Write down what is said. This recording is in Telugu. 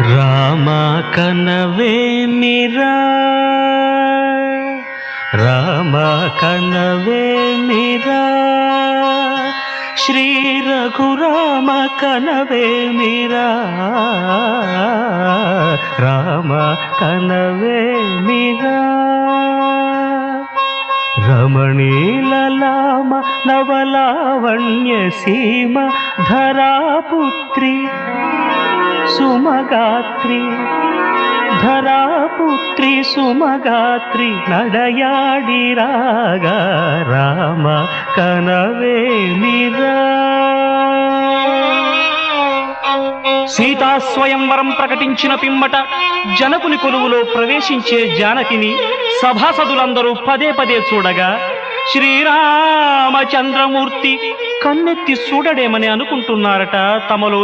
రామ కనవేమిరా రామ కనవేమిరా శ్రీ రఘురామ కనవేమిరా రామ కనవేమిరా రమణీలలామ నవలావణ్య సీమ ధరాపుత్రి సుమగాత్రి ధరాపుత్రి సుమగాత్రి నడయాడి రాగా రామ కనవేమిరా సీతా స్వయంవరం ప్రకటించిన పిమ్మట జనకుని కొలువులో ప్రవేశించే జానకిని సభాసదులందరూ పదే పదే చూడగా శ్రీరామచంద్రమూర్తి కన్నెత్తి చూడడేమని అనుకుంటున్నారట తమలో